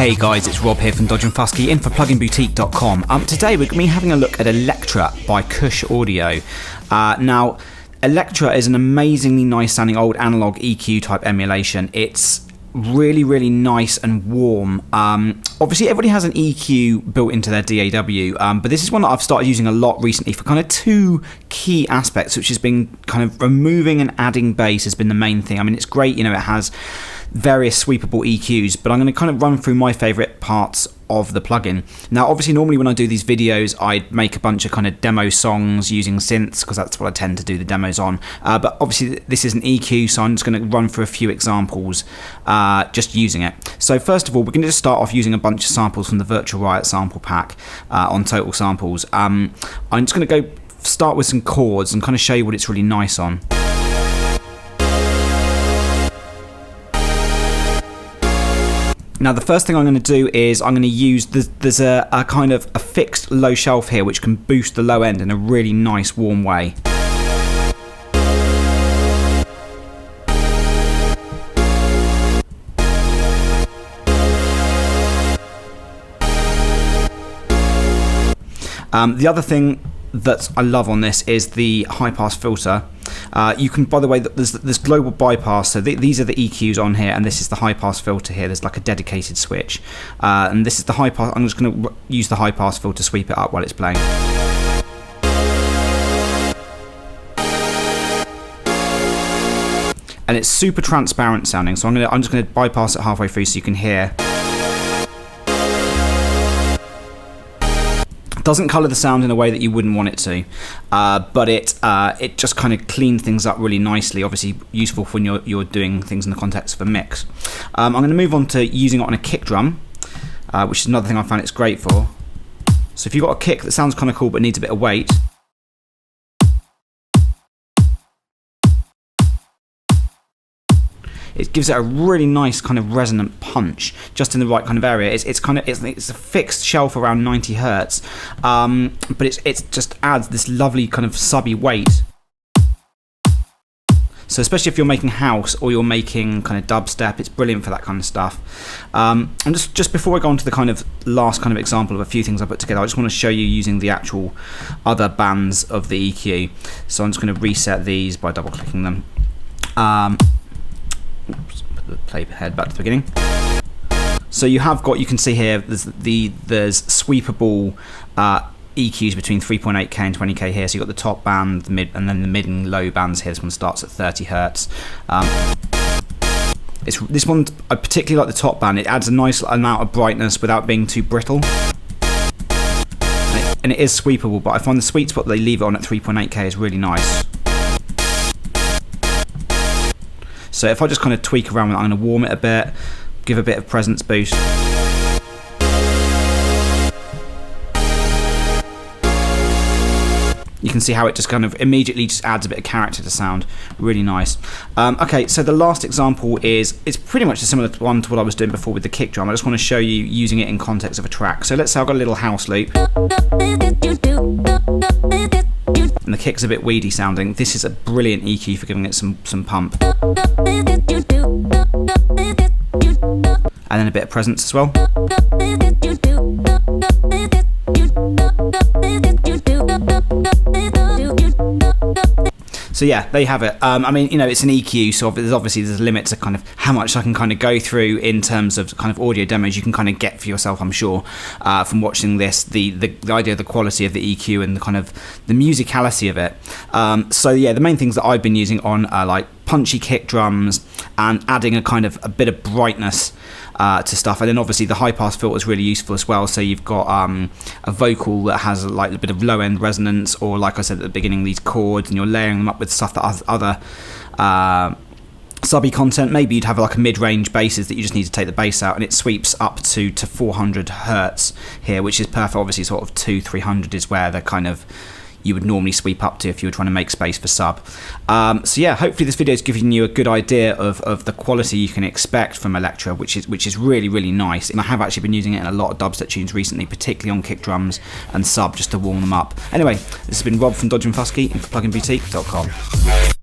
Hey guys, it's Rob here from Dodge & Fusky in for pluginboutique.com. Today we're going to be having a look at Electra by Kush Audio. Now, Electra is an amazingly nice sounding old analog EQ type emulation. It's really nice and warm. Obviously everybody has an EQ built into their DAW, but this is one that I've started using a lot recently for kind of two key aspects, which has been kind of removing and adding bass has been the main thing. I mean, it's great, you know, it has various sweepable EQs, but I'm going to kind of run through my favorite parts of the plugin. Now, obviously, normally when I do these videos, I make a bunch of kind of demo songs using synths, because that's what I tend to do the demos on. But obviously, this is an EQ, so I'm just going to run through a few examples just using it. So first of all, we're going to just start off using a bunch of samples from the Virtual Riot sample pack on Total Samples. I'm just going to go start with some chords and kind of show you what it's really nice on. Now the first thing I'm going to do is I'm going to use, there's a kind of a fixed low shelf here which can boost the low end in a really nice warm way. The other thing that I love on this is the high pass filter. You can, by the way, there's global bypass, so these are the EQs on here, and this is the high pass filter here. There's like a dedicated switch, and this is the high pass. I'm just going to use the high pass filter to sweep it up while it's playing. And it's super transparent sounding, so I'm just going to bypass it halfway through so you can hear. Doesn't colour the sound in a way that you wouldn't want it to, but it just kind of cleans things up really nicely. Obviously useful when you're doing things in the context of a mix. I'm going to move on to using it on a kick drum, which is another thing I find it's great for. So if you've got a kick that sounds kind of cool but needs a bit of weight, it gives it a really nice kind of resonant punch, just in the right kind of area. It's a fixed shelf around 90 hertz, but it just adds this lovely kind of subby weight. So especially if you're making house or you're making kind of dubstep, it's brilliant for that kind of stuff. And just before I go on to the kind of last kind of example of a few things I put together, I just want to show you using the actual other bands of the EQ. So I'm just going to reset these by double clicking them. Oops, put the playhead back to the beginning. So you can see here there's sweepable EQs between 3.8K and 20K here. So you've got the top band, the mid, and then the mid and low bands here. This one starts at 30 hertz. This one I particularly like the top band. It adds a nice amount of brightness without being too brittle. And it is sweepable, but I find the sweet spot they leave it on at 3.8K is really nice. So if I just kind of tweak around with it, I'm going to warm it a bit, give a bit of presence boost. You can see how it just kind of immediately just adds a bit of character to sound. Really nice. Okay, so the last example it's pretty much a similar one to what I was doing before with the kick drum. I just want to show you using it in context of a track. So let's say I've got a little house loop. And the kick's a bit weedy sounding. This is a brilliant EQ for giving it some pump. And then a bit of presence as well. So yeah, there you have it. I mean, you know, it's an EQ, so there's a limit to kind of how much I can kind of go through in terms of kind of audio demos. You can kind of get for yourself, I'm sure, from watching this, the idea of the quality of the EQ and the kind of the musicality of it. So yeah, the main things that I've been using on are like punchy kick drums and adding a bit of brightness to stuff, and then obviously the high pass filter is really useful as well. So you've got a vocal that has like a bit of low end resonance, or like I said at the beginning, these chords, and you're layering them up with stuff that has other subby content. Maybe you'd have like a mid-range basses that you just need to take the bass out, and it sweeps up to 400 hertz here, which is perfect. Obviously sort of 200-300 is where the kind of you would normally sweep up to if you were trying to make space for sub. So yeah, hopefully this video is giving you a good idea of the quality you can expect from Electra, which is really nice. And I have actually been using it in a lot of dubstep tunes recently, particularly on kick drums and sub, just to warm them up. Anyway, this has been Rob from Dodge & Fusky and for pluginboutique.com.